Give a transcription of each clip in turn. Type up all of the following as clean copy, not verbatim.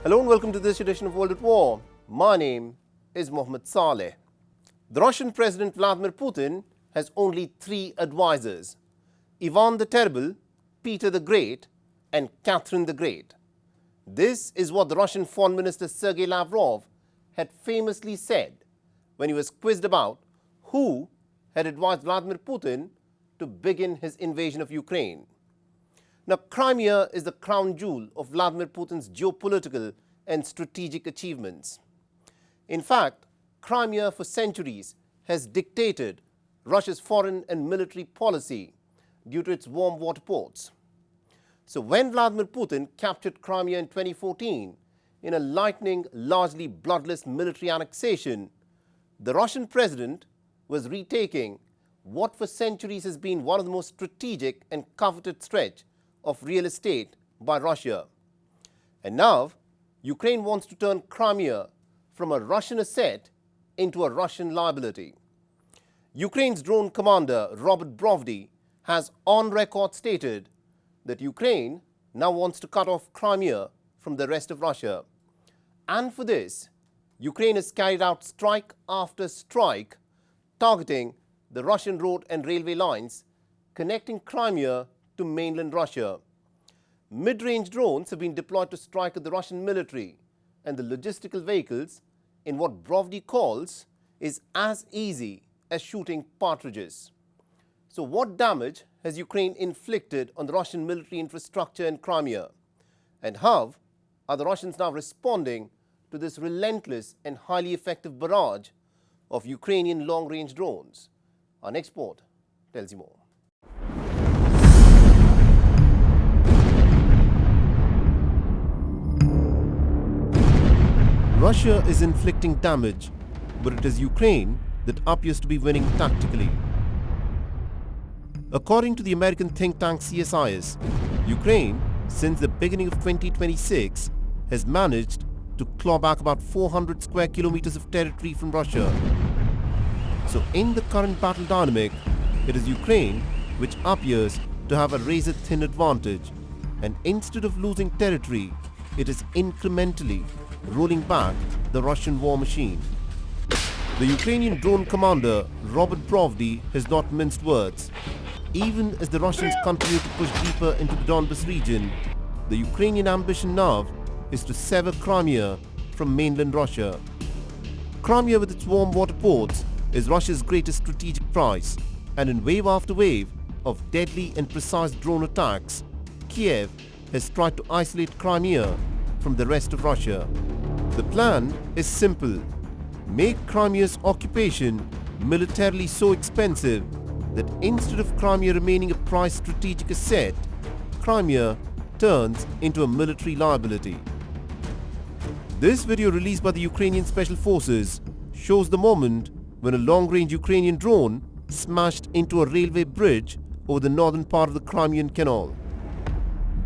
Hello and welcome to this edition of World at War. My name is Mohammed Saleh. The Russian President Vladimir Putin has only three advisors: Ivan the Terrible, Peter the Great, and Catherine the Great. This is what the Russian Foreign Minister Sergei Lavrov had famously said when he was quizzed about who had advised Vladimir Putin to begin his invasion of Ukraine. Now, Crimea is the crown jewel of Vladimir Putin's geopolitical and strategic achievements. In fact, Crimea for centuries has dictated Russia's foreign and military policy due to its warm water ports. So when Vladimir Putin captured Crimea in 2014 in a lightning, largely bloodless military annexation, the Russian president was retaking what for centuries has been one of the most strategic and coveted stretch of real estate by Russia. And now, Ukraine wants to turn Crimea from a Russian asset into a Russian liability. Ukraine's drone commander, Robert Brovdy, has on record stated that Ukraine now wants to cut off Crimea from the rest of Russia. And for this, Ukraine has carried out strike after strike, targeting the Russian road and railway lines connecting Crimea to mainland Russia. Mid-range drones have been deployed to strike at the Russian military and the logistical vehicles in what Brovdy calls is as easy as shooting partridges. So what damage has Ukraine inflicted on the Russian military infrastructure in Crimea? And how are the Russians now responding to this relentless and highly effective barrage of Ukrainian long-range drones? Our next report tells you more. Russia is inflicting damage, but it is Ukraine that appears to be winning tactically. According to the American think tank CSIS, Ukraine, since the beginning of 2026, has managed to claw back about 400 square kilometers of territory from Russia. So in the current battle dynamic, it is Ukraine which appears to have a razor-thin advantage, and instead of losing territory, it is incrementally rolling back the Russian war machine. The Ukrainian drone commander Robert Brovdy has not minced words. Even as the Russians continue to push deeper into the Donbas region, the Ukrainian ambition now is to sever Crimea from mainland Russia. Crimea with its warm water ports is Russia's greatest strategic prize, and in wave after wave of deadly and precise drone attacks, Kiev has tried to isolate Crimea from the rest of Russia. The plan is simple: make Crimea's occupation militarily so expensive that instead of Crimea remaining a prized strategic asset, Crimea turns into a military liability. This video released by the Ukrainian Special Forces shows the moment when a long-range Ukrainian drone smashed into a railway bridge over the northern part of the Crimean Canal.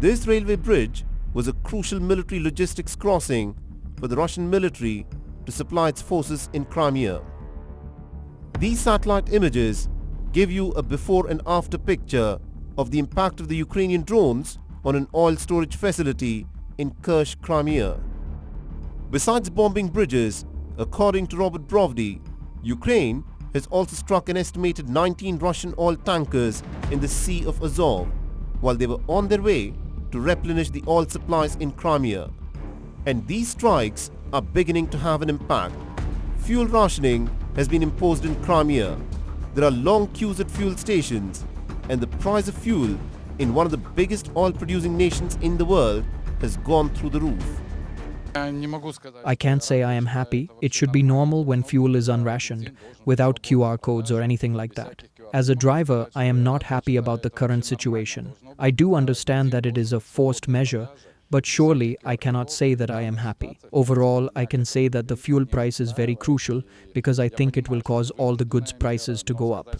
This railway bridge was a crucial military logistics crossing for the Russian military to supply its forces in Crimea. These satellite images give you a before and after picture of the impact of the Ukrainian drones on an oil storage facility in Kerch, Crimea. Besides bombing bridges, according to Robert Brovdy, Ukraine has also struck an estimated 19 Russian oil tankers in the Sea of Azov while they were on their way to replenish the oil supplies in Crimea. And these strikes are beginning to have an impact. Fuel rationing has been imposed in Crimea. There are long queues at fuel stations, and the price of fuel in one of the biggest oil-producing nations in the world has gone through the roof. I can't say I am happy. It should be normal when fuel is unrationed, without QR codes or anything like that. As a driver, I am not happy about the current situation. I do understand that it is a forced measure, but surely I cannot say that I am happy. Overall, I can say that the fuel price is very crucial because I think it will cause all the goods prices to go up.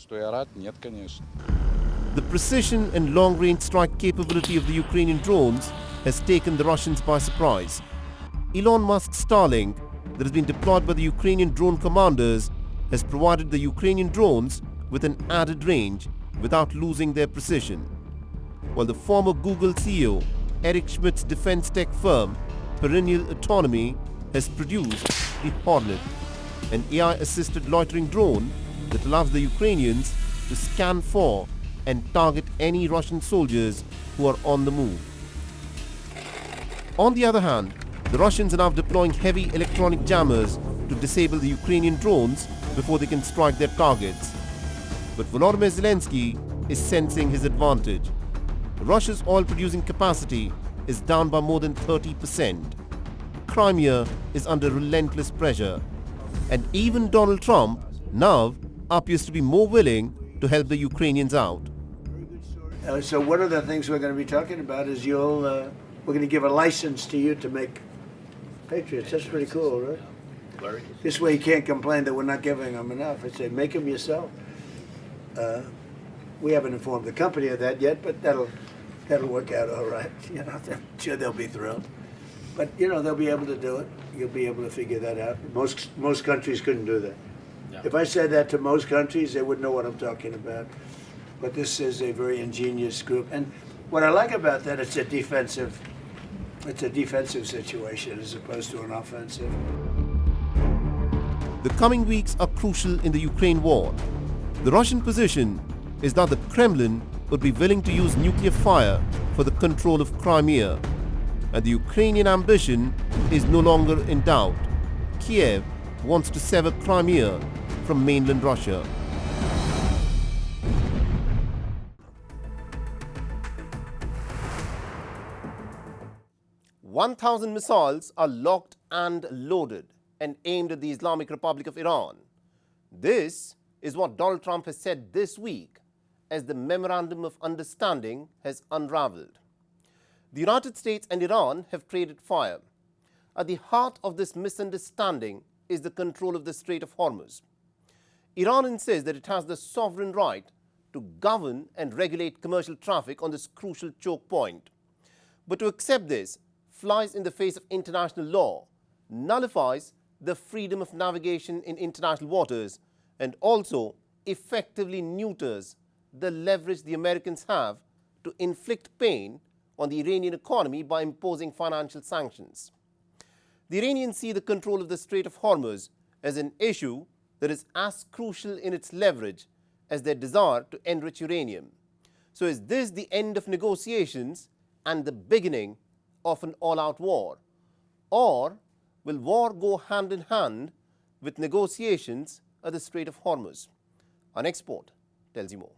The precision and long-range strike capability of the Ukrainian drones has taken the Russians by surprise. Elon Musk's Starlink, that has been deployed by the Ukrainian drone commanders, has provided the Ukrainian drones with an added range without losing their precision. While the former Google CEO, Eric Schmidt's defense tech firm, perennial autonomy has produced the Hornet, an AI-assisted loitering drone that allows the Ukrainians to scan for and target any Russian soldiers who are on the move. On the other hand, the Russians are now deploying heavy electronic jammers to disable the Ukrainian drones before they can strike their targets. But Volodymyr Zelensky is sensing his advantage. Russia's oil-producing capacity is down by more than 30%. Crimea is under relentless pressure. And even Donald Trump now appears to be more willing to help the Ukrainians out. So one of the things we're going to be talking about is we're going to give a license to you to make Patriots. That's pretty cool, right? This way you can't complain that we're not giving them enough. I say, make them yourself. We haven't informed the company of that yet, but that'll work out all right. You know, I'm sure they'll be thrilled. But you know, they'll be able to do it. You'll be able to figure that out. Most countries couldn't do that. Yeah. If I said that to most countries, they wouldn't know what I'm talking about. But this is a very ingenious group, and what I like about that, it's a defensive situation as opposed to an offensive. The coming weeks are crucial in the Ukraine war. The Russian position is that the Kremlin would be willing to use nuclear fire for the control of Crimea, and the Ukrainian ambition is no longer in doubt. Kiev wants to sever Crimea from mainland Russia. "1,000 missiles are locked and loaded and aimed at the Islamic Republic of Iran." This is what Donald Trump has said this week as the Memorandum of Understanding has unraveled. The United States and Iran have traded fire. At the heart of this misunderstanding is the control of the Strait of Hormuz. Iran insists that it has the sovereign right to govern and regulate commercial traffic on this crucial choke point. But to accept this flies in the face of international law, nullifies the freedom of navigation in international waters, and also effectively neuters the leverage the Americans have to inflict pain on the Iranian economy by imposing financial sanctions. The Iranians see the control of the Strait of Hormuz as an issue that is as crucial in its leverage as their desire to enrich uranium. So is this the end of negotiations and the beginning of an all-out war? Or will war go hand in hand with negotiations at the Strait of Hormuz? Our next report tells you more.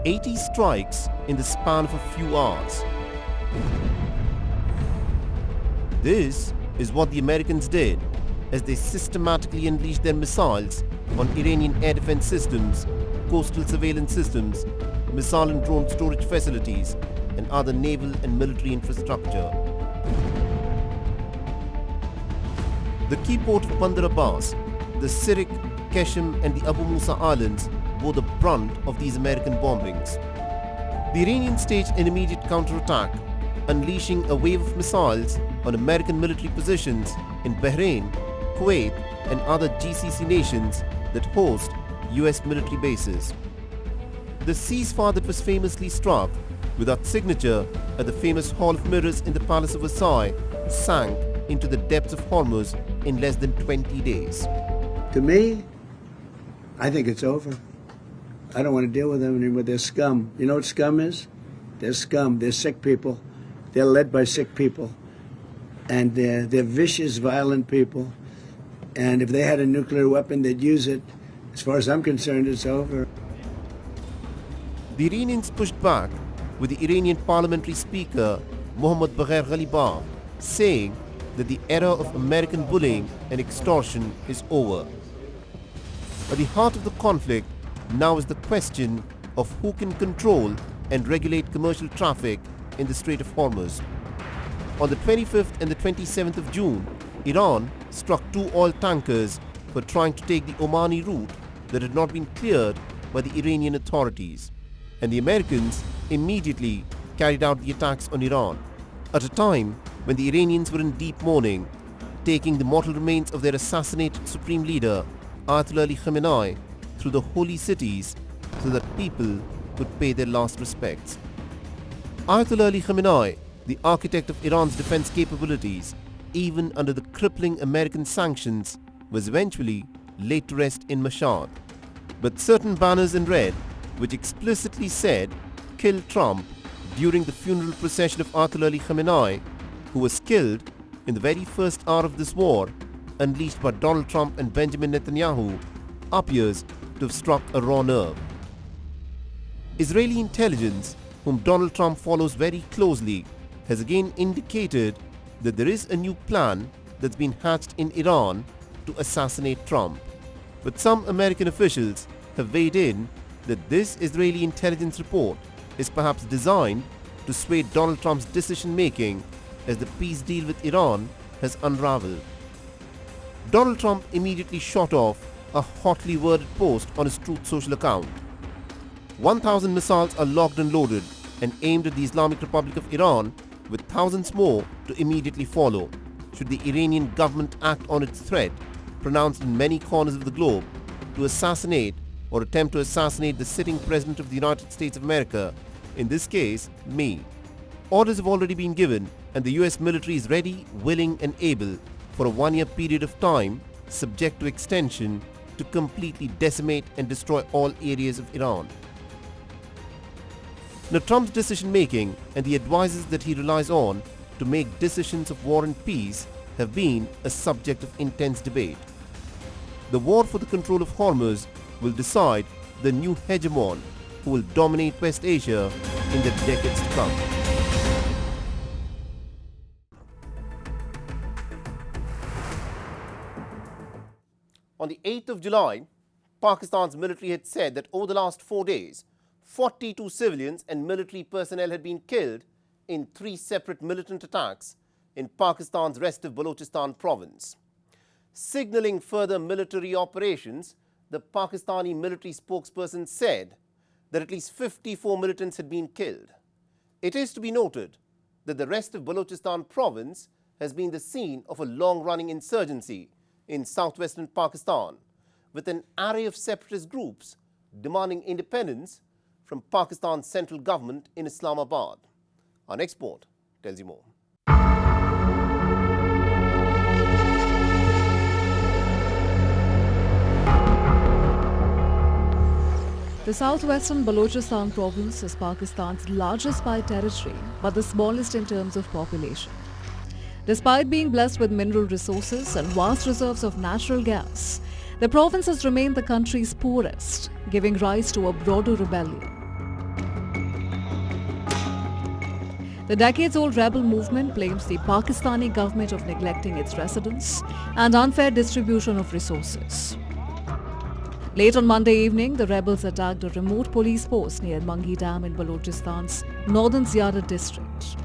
"80 strikes in the span of a few hours." This is what the Americans did as they systematically unleashed their missiles on Iranian air defense systems, coastal surveillance systems, missile and drone storage facilities, and other naval and military infrastructure. The key port of Bandar Abbas, the Sirik, Keshem, and the Abu Musa Islands bore the brunt of these American bombings. The Iranians staged an immediate counterattack, unleashing a wave of missiles on American military positions in Bahrain, Kuwait, and other GCC nations that host U.S. military bases. The ceasefire that was famously struck without signature at the famous Hall of Mirrors in the Palace of Versailles sank into the depths of Hormuz in less than 20 days. To me, I think it's over. I don't want to deal with them anymore. They're scum. You know what scum is? They're scum. They're sick people. They're led by sick people. And they're vicious, violent people. And if they had a nuclear weapon, they'd use it. As far as I'm concerned, it's over. The Iranians pushed back, with the Iranian parliamentary speaker Mohammed Saleh saying that the era of American bullying and extortion is over. At the heart of the conflict now is the question of who can control and regulate commercial traffic in the Strait of Hormuz. On the 25th and the 27th of June, Iran struck 2 oil tankers for trying to take the Omani route that had not been cleared by the Iranian authorities, and the Americans immediately carried out the attacks on Iran. At a time when the Iranians were in deep mourning, taking the mortal remains of their assassinated supreme leader, Ayatollah Ali Khamenei, through the holy cities so that people could pay their last respects. Ayatollah Ali Khamenei, the architect of Iran's defense capabilities, even under the crippling American sanctions, was eventually laid to rest in Mashhad. But certain banners in red, which explicitly said, "Kill Trump," during the funeral procession of Ayatollah Ali Khamenei, who was killed in the very first hour of this war, unleashed by Donald Trump and Benjamin Netanyahu, appears to have struck a raw nerve. Israeli intelligence, whom Donald Trump follows very closely, has again indicated that there is a new plan that's been hatched in Iran to assassinate Trump. But some American officials have weighed in that this Israeli intelligence report is perhaps designed to sway Donald Trump's decision-making as the peace deal with Iran has unraveled. Donald Trump immediately shot off a hotly worded post on his Truth Social account. 1,000 missiles are locked and loaded and aimed at the Islamic Republic of Iran, with thousands more to immediately follow should the Iranian government act on its threat, pronounced in many corners of the globe, to assassinate or attempt to assassinate the sitting President of the United States of America, in this case, me. Orders have already been given and the US military is ready, willing and able for a one-year period of time, subject to extension, to completely decimate and destroy all areas of Iran. Now, Trump's decision-making and the advisors that he relies on to make decisions of war and peace have been a subject of intense debate. The war for the control of Hormuz will decide the new hegemon who will dominate West Asia in the decades to come. On the 8th of July, Pakistan's military had said that over the last 4 days, 42 civilians and military personnel had been killed in 3 separate militant attacks in Pakistan's restive Balochistan province. Signaling further military operations, the Pakistani military spokesperson said that at least 54 militants had been killed. It is to be noted that the restive Balochistan province has been the scene of a long-running insurgency in southwestern Pakistan, with an array of separatist groups demanding independence from Pakistan's central government in Islamabad. Our next report tells you more. The southwestern Balochistan province is Pakistan's largest by territory, but the smallest in terms of population. Despite being blessed with mineral resources and vast reserves of natural gas, the province has remained the country's poorest, giving rise to a broader rebellion. The decades-old rebel movement blames the Pakistani government of neglecting its residents and unfair distribution of resources. Late on Monday evening, the rebels attacked a remote police post near Mangi Dam in Balochistan's northern Ziyarat district.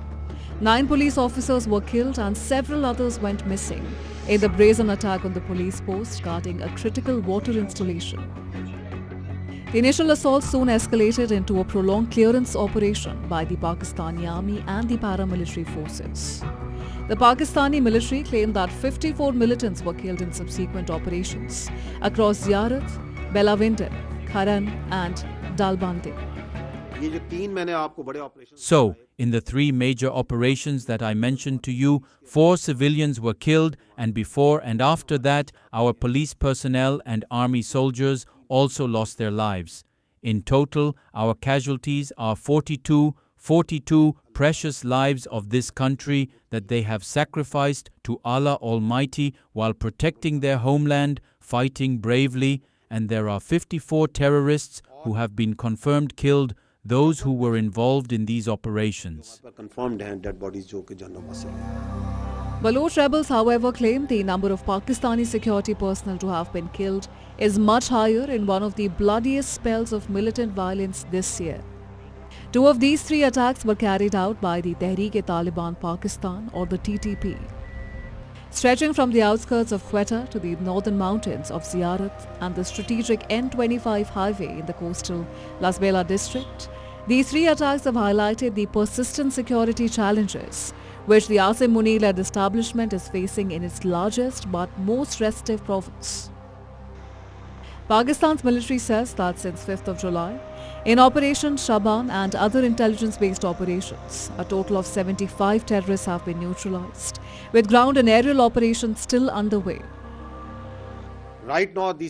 9 police officers were killed and several others went missing in the brazen attack on the police post guarding a critical water installation. The initial assault soon escalated into a prolonged clearance operation by the Pakistani army and the paramilitary forces. The Pakistani military claimed that 54 militants were killed in subsequent operations across Ziyarat, Belawinder, Kharan and Dalbandi. So, in the 3 major operations that I mentioned to you, 4 civilians were killed, and before and after that, our police personnel and army soldiers also lost their lives. In total, our casualties are 42 precious lives of this country that they have sacrificed to Allah Almighty while protecting their homeland, fighting bravely, and there are 54 terrorists who have been confirmed killed, those who were involved in these operations. Baloch rebels, however, claim the number of Pakistani security personnel to have been killed is much higher in one of the bloodiest spells of militant violence this year. 2 of these 3 attacks were carried out by the Tehreek-e-Taliban Pakistan, or the TTP. Stretching from the outskirts of Quetta to the northern mountains of Ziyarat and the strategic N25 highway in the coastal Lasbela district, these 3 attacks have highlighted the persistent security challenges which the Asim Munir-led establishment is facing in its largest but most restive province. Pakistan's military says that since 5th of July, in Operation Shaban and other intelligence-based operations, a total of 75 terrorists have been neutralized, with ground and aerial operations still underway. Right now, the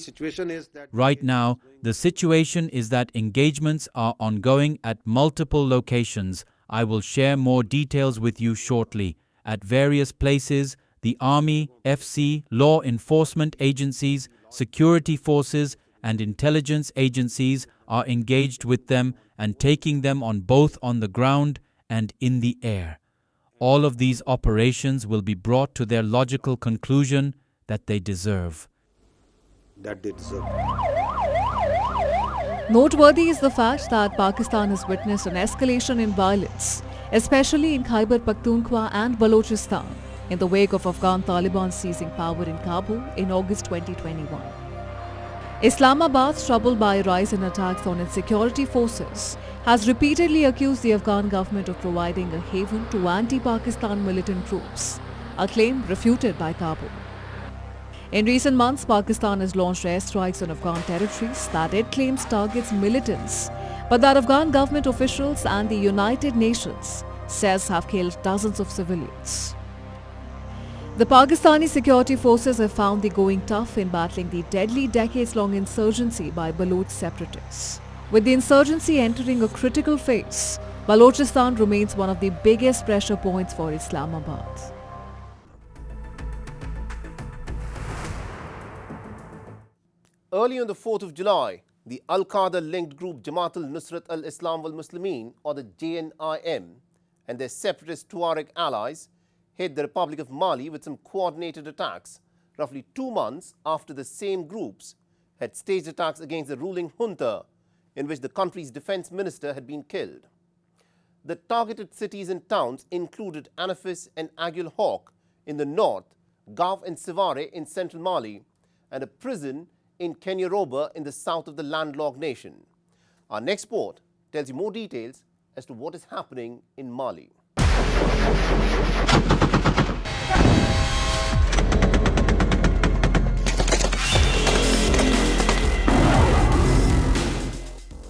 situation is that engagements are ongoing at multiple locations. I will share more details with you shortly. At various places, the Army, FC, law enforcement agencies, security forces, and intelligence agencies are engaged with them and taking them on both on the ground and in the air. All of these operations will be brought to their logical conclusion that they deserve. Noteworthy is the fact that Pakistan has witnessed an escalation in violence, especially in Khyber Pakhtunkhwa and Balochistan, in the wake of Afghan Taliban seizing power in Kabul in August 2021. Islamabad, troubled by a rise in attacks on its security forces, has repeatedly accused the Afghan government of providing a haven to anti-Pakistan militant groups, a claim refuted by Kabul. In recent months, Pakistan has launched airstrikes on Afghan territories that it claims targets militants, but that Afghan government officials and the United Nations says have killed dozens of civilians. The Pakistani security forces have found the going tough in battling the deadly decades-long insurgency by Baloch separatists. With the insurgency entering a critical phase, Balochistan remains one of the biggest pressure points for Islamabad. Early on the 4th of July, the Al-Qaeda-linked group Jamaat al-Nusrat al-Islam wal-Muslimin, or the JNIM, and their separatist Tuareg allies hit the Republic of Mali with some coordinated attacks, roughly 2 months after the same groups had staged attacks against the ruling junta, in which the country's defense minister had been killed. The targeted cities and towns included Anafis and Aguel Hawk in the north, Gao and Sivare in central Mali, and a prison in Kenyaroba in the south of the landlocked nation. Our next report tells you more details as to what is happening in Mali.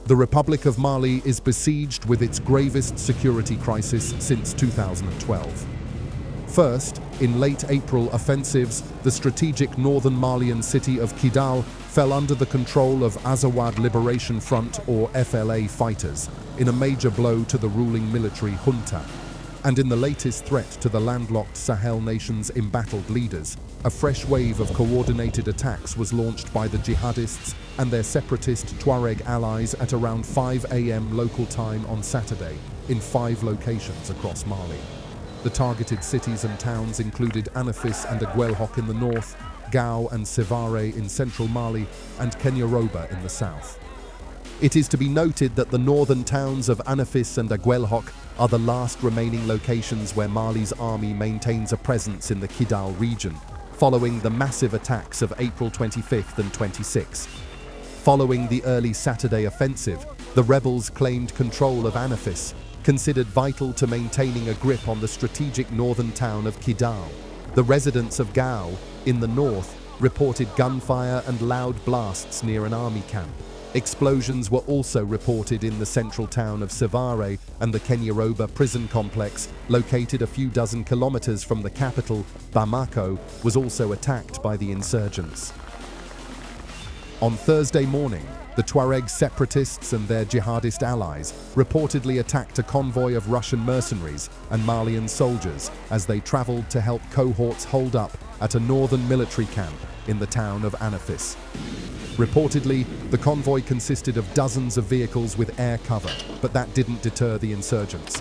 The Republic of Mali is besieged with its gravest security crisis since 2012. First, in late April offensives, the strategic northern Malian city of Kidal fell under the control of Azawad Liberation Front or FLA fighters in a major blow to the ruling military junta. And in the latest threat to the landlocked Sahel nations' embattled leaders, a fresh wave of coordinated attacks was launched by the jihadists and their separatist Tuareg allies at around 5 a.m. local time on Saturday in 5 locations across Mali. The targeted cities and towns included Anafis and Aguel Hawk in the north, Gao and Sivare in central Mali, and Kenyaroba in the south. It is to be noted that the northern towns of Anafis and Aguel Hawk are the last remaining locations where Mali's army maintains a presence in the Kidal region, following the massive attacks of April 25th and 26th. Following the early Saturday offensive, the rebels claimed control of Anafis, considered vital to maintaining a grip on the strategic northern town of Kidal. The residents of Gao, in the north, reported gunfire and loud blasts near an army camp. Explosions were also reported in the central town of Sivare, and the Kenyaroba prison complex, located a few dozen kilometers from the capital, Bamako, was also attacked by the insurgents. On Thursday morning, the Tuareg separatists and their jihadist allies reportedly attacked a convoy of Russian mercenaries and Malian soldiers as they traveled to help cohorts hold up at a northern military camp in the town of Anafis. Reportedly, the convoy consisted of dozens of vehicles with air cover, but that didn't deter the insurgents.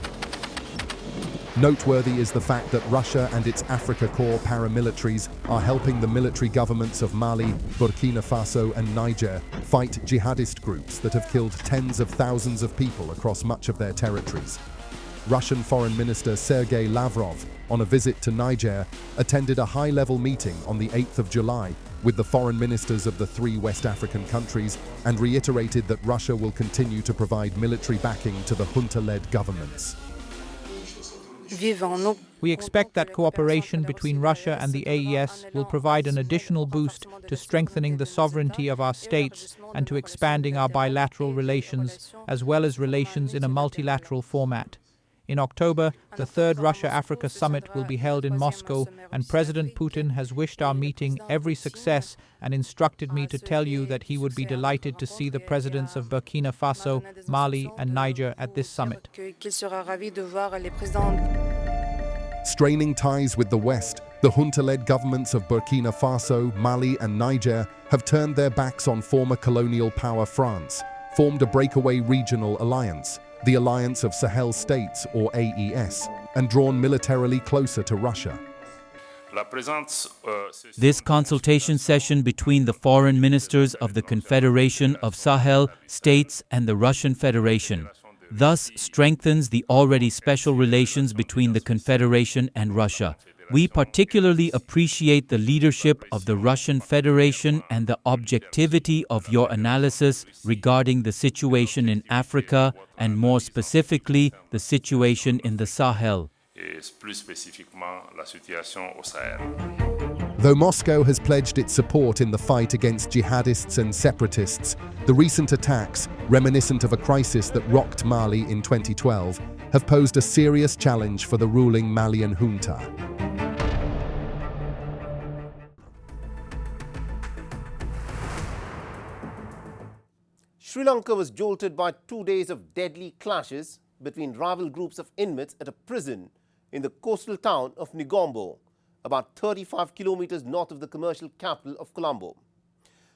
Noteworthy is the fact that Russia and its Africa Corps paramilitaries are helping the military governments of Mali, Burkina Faso and Niger fight jihadist groups that have killed tens of thousands of people across much of their territories. Russian Foreign Minister Sergei Lavrov, on a visit to Niger, attended a high-level meeting on the 8th of July with the foreign ministers of the 3 West African countries and reiterated that Russia will continue to provide military backing to the junta-led governments. We expect that cooperation between Russia and the AES will provide an additional boost to strengthening the sovereignty of our states and to expanding our bilateral relations, as well as relations in a multilateral format. In October, the third Russia-Africa summit will be held in Moscow, and President Putin has wished our meeting every success and instructed me to tell you that he would be delighted to see the presidents of Burkina Faso, Mali, and Niger at this summit. Straining ties with the West, the junta-led governments of Burkina Faso, Mali, and Niger have turned their backs on former colonial power France, formed a breakaway regional alliance, the Alliance of Sahel States, or AES, and drawn militarily closer to Russia. This consultation session between the foreign ministers of the Confederation of Sahel States and the Russian Federation thus strengthens the already special relations between the Confederation and Russia. We particularly appreciate the leadership of the Russian Federation and the objectivity of your analysis regarding the situation in Africa and more specifically the situation in the Sahel. Though Moscow has pledged its support in the fight against jihadists and separatists, the recent attacks, reminiscent of a crisis that rocked Mali in 2012, have posed a serious challenge for the ruling Malian junta. Sri Lanka was jolted by 2 days of deadly clashes between rival groups of inmates at a prison in the coastal town of Negombo, about 35 kilometers north of the commercial capital of Colombo.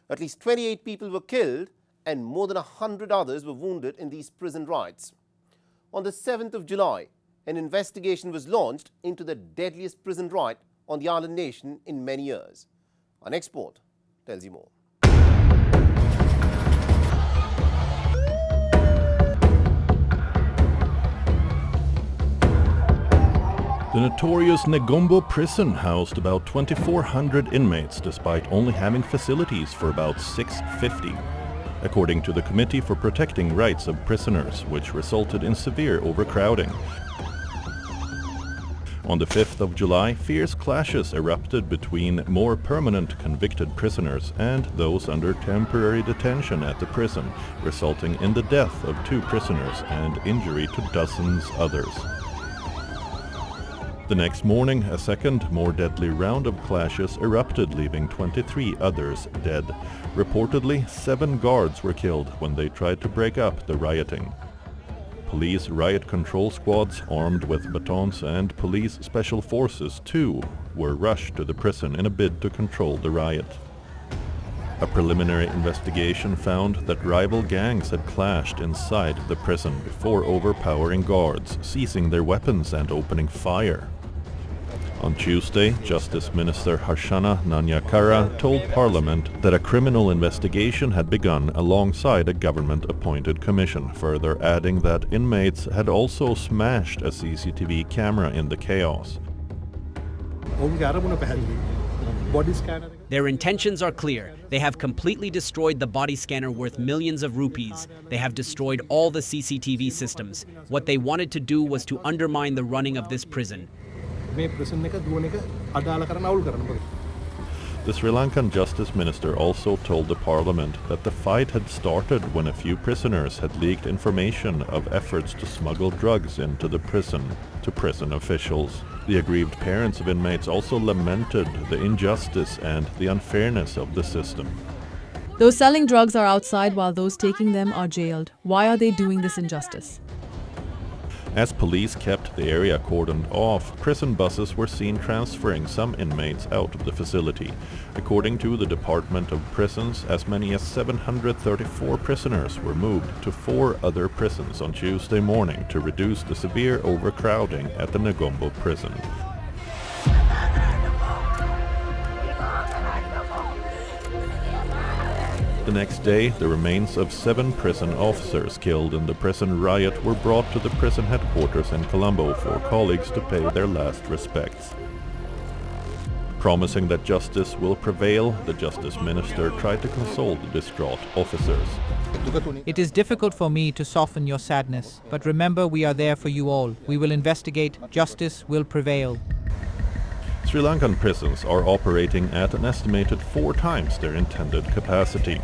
At least 28 people were killed and more than 100 others were wounded in these prison riots. On the 7th of July, an investigation was launched into the deadliest prison riot on the island nation in many years. Our next report tells you more. The notorious Negombo prison housed about 2,400 inmates despite only having facilities for about 650. According to the Committee for Protecting Rights of Prisoners, which resulted in severe overcrowding. On the 5th of July, fierce clashes erupted between more permanent convicted prisoners and those under temporary detention at the prison, resulting in the death of 2 prisoners and injury to dozens others. The next morning, a second, more deadly round of clashes erupted, leaving 23 others dead. Reportedly, 7 guards were killed when they tried to break up the rioting. Police riot control squads armed with batons and police special forces too were rushed to the prison in a bid to control the riot. A preliminary investigation found that rival gangs had clashed inside the prison before overpowering guards, seizing their weapons and opening fire. On Tuesday, Justice Minister Harshana Nanyakara told Parliament that a criminal investigation had begun alongside a government-appointed commission, further adding that inmates had also smashed a CCTV camera in the chaos. Their intentions are clear. They have completely destroyed the body scanner worth millions of rupees. They have destroyed all the CCTV systems. What they wanted to do was to undermine the running of this prison. The Sri Lankan Justice Minister also told the Parliament that the fight had started when a few prisoners had leaked information of efforts to smuggle drugs into the prison to prison officials. The aggrieved parents of inmates also lamented the injustice and the unfairness of the system. Those selling drugs are outside while those taking them are jailed. Why are they doing this injustice? As police kept the area cordoned off, prison buses were seen transferring some inmates out of the facility. According to the Department of Prisons, as many as 734 prisoners were moved to 4 other prisons on Tuesday morning to reduce the severe overcrowding at the Negombo prison. The next day, the remains of 7 prison officers killed in the prison riot were brought to the prison headquarters in Colombo for colleagues to pay their last respects. Promising that justice will prevail, the justice minister tried to console the distraught officers. It is difficult for me to soften your sadness, but remember we are there for you all. We will investigate. Justice will prevail. Sri Lankan prisons are operating at an estimated 4 times their intended capacity.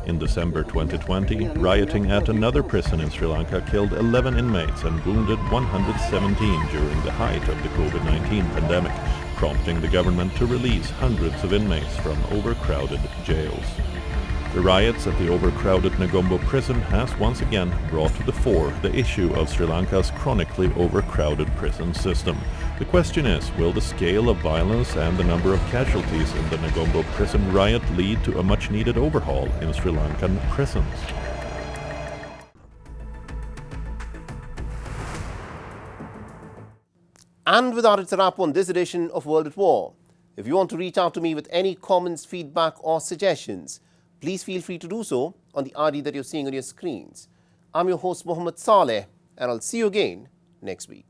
In December 2020, rioting at another prison in Sri Lanka killed 11 inmates and wounded 117 during the height of the COVID-19 pandemic, prompting the government to release hundreds of inmates from overcrowded jails. The riots at the overcrowded Negombo prison has once again brought to the fore the issue of Sri Lanka's chronically overcrowded prison system. The question is, will the scale of violence and the number of casualties in the Negombo prison riot lead to a much-needed overhaul in Sri Lankan prisons? And with that, it's a wrap on this edition of World at War. If you want to reach out to me with any comments, feedback or suggestions, please feel free to do so on the ID that you're seeing on your screens. I'm your host, Mohammed Saleh, and I'll see you again next week.